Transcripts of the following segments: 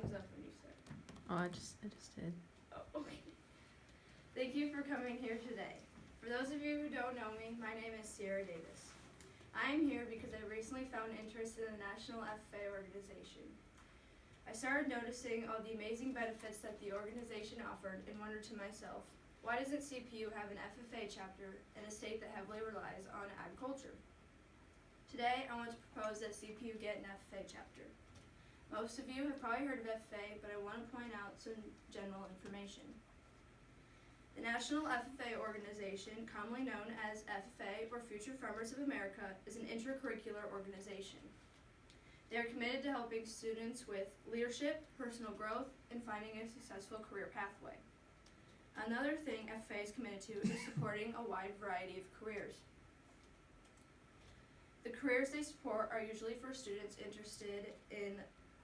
thumbs up when you start. Oh, I just did. Oh, okay. Thank you for coming here today. For those of you who don't know me, my name is Sierra Davis. I am here because I recently found interest in the National FFA organization. I started noticing all the amazing benefits that the organization offered and wondered to myself, why doesn't CPU have an FFA chapter in a state that heavily relies on agriculture? Today, I want to propose that CPU get an FFA chapter. Most of you have probably heard of FFA, but I want to point out some general information. The National FFA organization, commonly known as FFA or Future Farmers of America, is an intercurricular organization. They are committed to helping students with leadership, personal growth, and finding a successful career pathway. Another thing FFA is committed to is supporting a wide variety of careers. The careers they support are usually for students interested in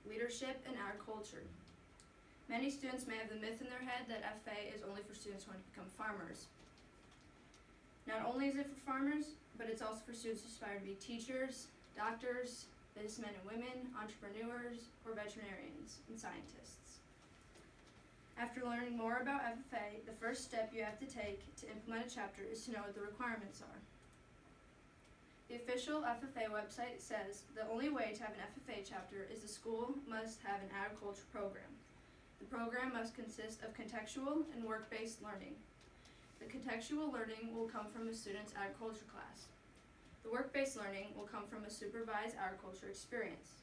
leadership and agriculture. Many students may have the myth in their head that FFA is only for students who want to become farmers. Not only is it for farmers, but it's also for students who aspire to be teachers, doctors, businessmen and women, entrepreneurs, or veterinarians and scientists. After learning more about FFA, the first step you have to take to implement a chapter is to know what the requirements are. The official FFA website says the only way to have an FFA chapter is the school must have an agriculture program. The program must consist of contextual and work-based learning. The contextual learning will come from a student's agriculture class. The work-based learning will come from a supervised agriculture experience.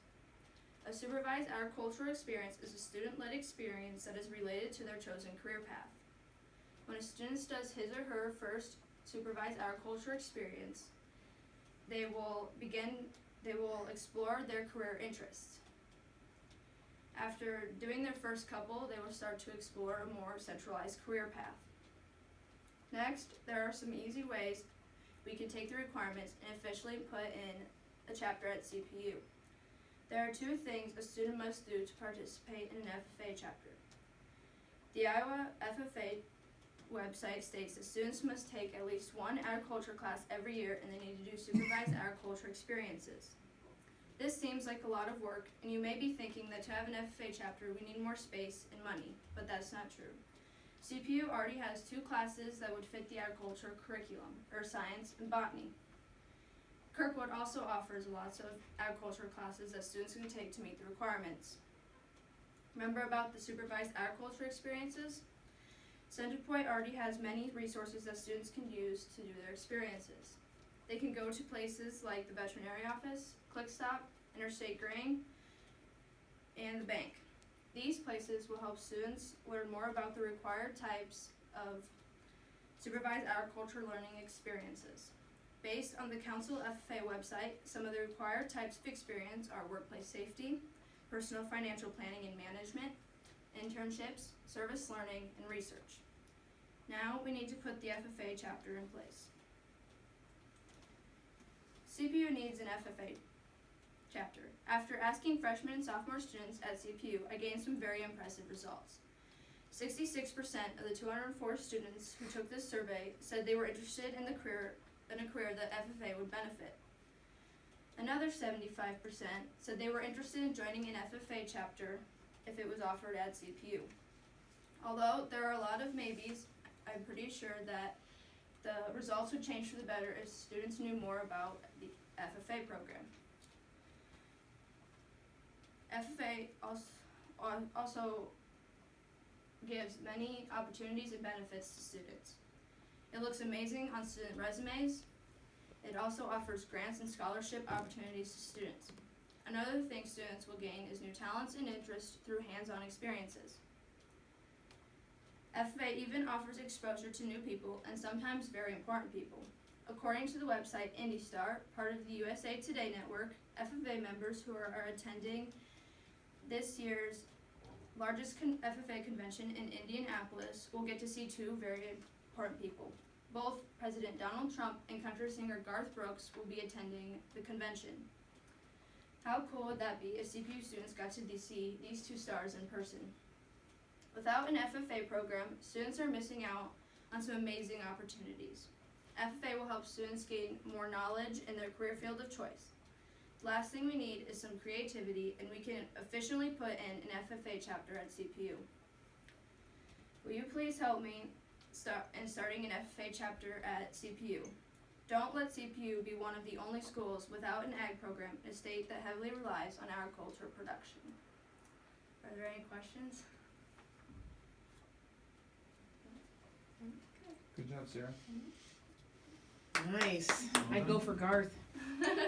A supervised agricultural experience is a student-led experience that is related to their chosen career path. When a student does his or her first supervised agriculture experience, they will explore their career interests. After doing their first couple, they will start to explore a more centralized career path. Next, there are some easy ways we can take the requirements and officially put in a chapter at CPU. There are two things a student must do to participate in an FFA chapter. The Iowa FFA website states that students must take at least one agriculture class every year and they need to do supervised agriculture experiences. This seems like a lot of work, and you may be thinking that to have an FFA chapter we need more space and money, but that's not true. CPU already has 2 classes that would fit the agriculture curriculum, earth science and botany. Kirkwood also offers lots of agriculture classes that students can take to meet the requirements. Remember about the supervised agriculture experiences? Centerpoint already has many resources that students can use to do their experiences. They can go to places like the veterinary office, Clickstop, Interstate Grain, and the bank. These places will help students learn more about the required types of supervised agriculture learning experiences. Based on the Council FFA website, some of the required types of experience are workplace safety, personal financial planning and management, internships, service learning, and research. Now we need to put the FFA chapter in place. CPU needs an FFA chapter. After asking freshman and sophomore students at CPU, I gained some very impressive results. 66% of the 204 students who took this survey said they were interested in a career that FFA would benefit. Another 75% said they were interested in joining an FFA chapter if it was offered at CPU. Although there are a lot of maybes, I'm pretty sure that the results would change for the better if students knew more about the FFA program. FFA also gives many opportunities and benefits to students. It looks amazing on student resumes. It also offers grants and scholarship opportunities to students. Another thing students will gain is new talents and interests through hands-on experiences. FFA even offers exposure to new people and sometimes very important people. According to the website IndyStar, part of the USA Today network, FFA members who are attending this year's largest FFA convention in Indianapolis will get to see 2 very important people. Both President Donald Trump and country singer Garth Brooks will be attending the convention. How cool would that be if CPU students got to see these 2 stars in person? Without an FFA program, students are missing out on some amazing opportunities. FFA will help students gain more knowledge in their career field of choice. Last thing we need is some creativity, and we can efficiently put in an FFA chapter at CPU. Will you please help me in starting an FFA chapter at CPU? Don't let CPU be one of the only schools without an ag program in a state that heavily relies on agriculture production. Are there any questions? Good job, Sarah. Nice. I'd go for Garth.